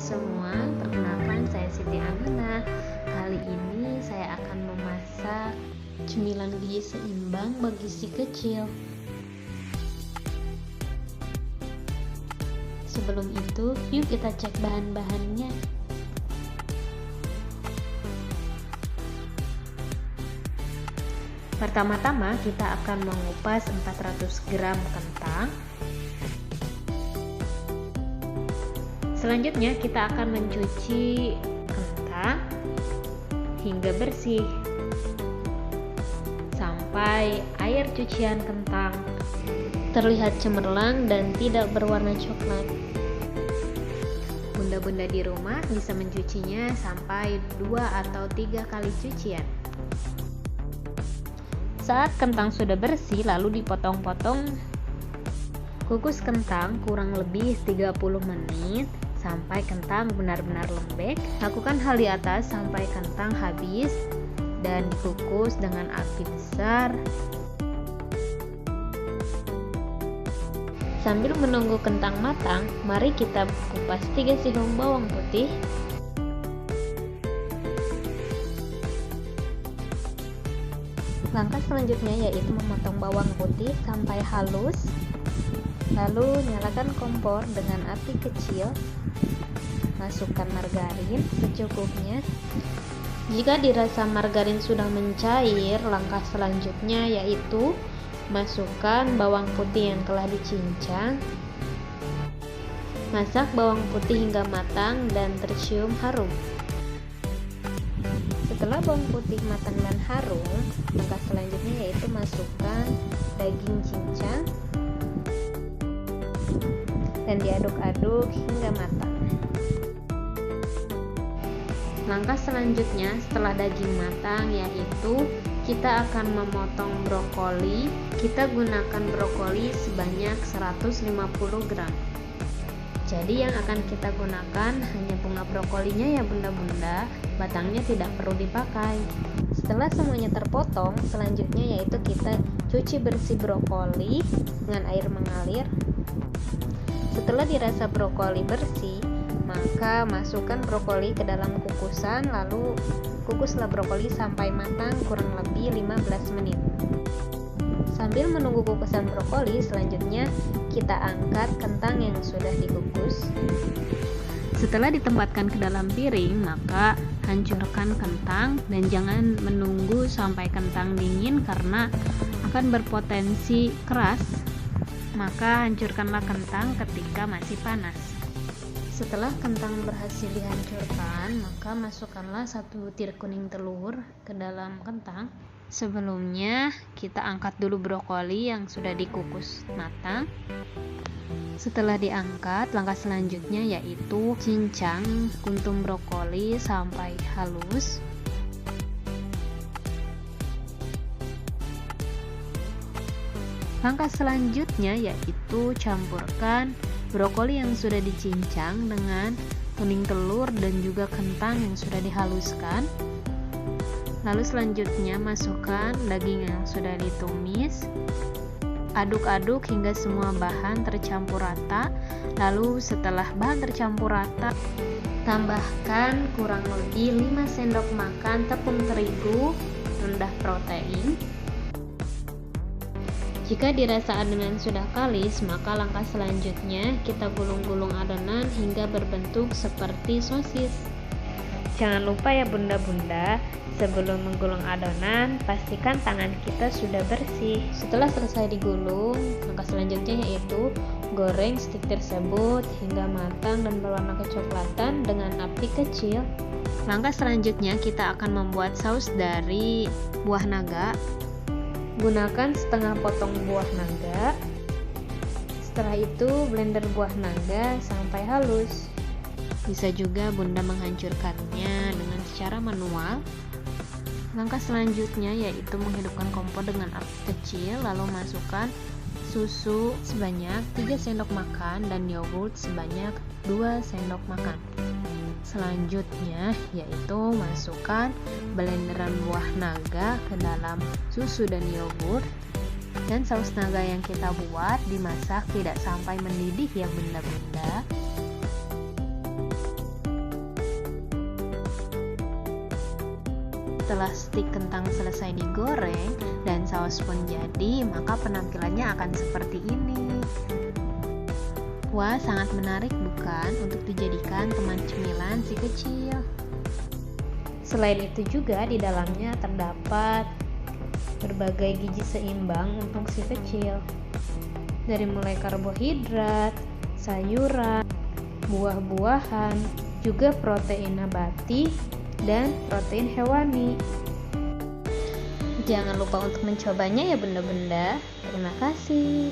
semua, perkenalkan saya Siti Amana. Kali ini saya akan memasak cemilan gizi seimbang bagi si kecil. Sebelum itu, yuk kita cek bahan-bahannya. Pertama-tama kita akan mengupas 400 gram kentang. Selanjutnya kita akan mencuci kentang hingga bersih sampai air cucian kentang terlihat cemerlang dan tidak berwarna coklat. Bunda-bunda di rumah bisa mencucinya sampai 2 atau 3 kali cucian. Saat kentang sudah bersih, lalu dipotong-potong. Kukus kentang kurang lebih 30 menit sampai kentang benar-benar lembek. Lakukan hal di atas sampai kentang habis dan dikukus dengan api besar. Sambil menunggu kentang matang, mari kita kupas 3 sendok bawang putih. Langkah selanjutnya yaitu memotong bawang putih sampai halus. Lalu nyalakan kompor dengan api kecil. Masukkan margarin secukupnya. Jika dirasa margarin sudah mencair, langkah selanjutnya yaitu masukkan bawang putih yang telah dicincang. Masak bawang putih hingga matang dan tercium harum. Setelah bawang putih matang dan harum, langkah selanjutnya yaitu masukkan daging cincang dan diaduk-aduk hingga matang. Langkah selanjutnya setelah daging matang yaitu kita akan memotong brokoli. Kita gunakan brokoli sebanyak 150 gram. Jadi yang akan kita gunakan hanya bunga brokolinya ya bunda-bunda, batangnya tidak perlu dipakai. Setelah semuanya terpotong, selanjutnya yaitu kita cuci bersih brokoli dengan air mengalir. Setelah dirasa brokoli bersih, maka masukkan brokoli ke dalam kukusan, lalu kukuslah brokoli sampai matang kurang lebih 15 menit. Sambil menunggu kukusan brokoli, selanjutnya kita angkat kentang yang sudah dikukus. Setelah ditempatkan ke dalam piring, maka hancurkan kentang dan jangan menunggu sampai kentang dingin karena akan berpotensi keras. Maka hancurkanlah kentang ketika masih panas. Setelah kentang berhasil dihancurkan, maka masukkanlah 1 butir kuning telur ke dalam kentang. Sebelumnya kita angkat dulu brokoli yang sudah dikukus matang. Setelah diangkat, langkah selanjutnya yaitu cincang kuntum brokoli sampai halus. Langkah selanjutnya yaitu campurkan brokoli yang sudah dicincang dengan kuning telur dan juga kentang yang sudah dihaluskan. Lalu selanjutnya masukkan daging yang sudah ditumis. Aduk-aduk hingga semua bahan tercampur rata. Lalu setelah bahan tercampur rata, tambahkan kurang lebih 5 sendok makan tepung terigu rendah protein. Jika dirasa adonan sudah kalis, maka langkah selanjutnya kita gulung-gulung adonan hingga berbentuk seperti sosis. Jangan lupa ya bunda-bunda, sebelum menggulung adonan, pastikan tangan kita sudah bersih. Setelah selesai digulung, langkah selanjutnya yaitu goreng stik tersebut hingga matang dan berwarna kecoklatan dengan api kecil. Langkah selanjutnya kita akan membuat saus dari buah naga. Gunakan setengah potong buah naga. Setelah itu blender buah naga sampai halus. Bisa juga bunda menghancurkannya dengan secara manual. Langkah selanjutnya yaitu menghidupkan kompor dengan api kecil, lalu masukkan susu sebanyak 3 sendok makan dan yogurt sebanyak 2 sendok makan. Selanjutnya yaitu masukkan blenderan buah naga ke dalam susu dan yogurt, dan saus naga yang kita buat dimasak tidak sampai mendidih ya bunda-bunda. setelah stik kentang selesai digoreng dan saus pun jadi, maka penampilannya akan seperti ini. Wah, sangat menarik bukan untuk dijadikan teman cemilan si kecil. Selain itu juga di dalamnya terdapat berbagai gizi seimbang untuk si kecil. Dari mulai karbohidrat, sayuran, buah-buahan, juga protein nabati dan protein hewani. Jangan lupa untuk mencobanya ya bunda-bunda. Terima kasih.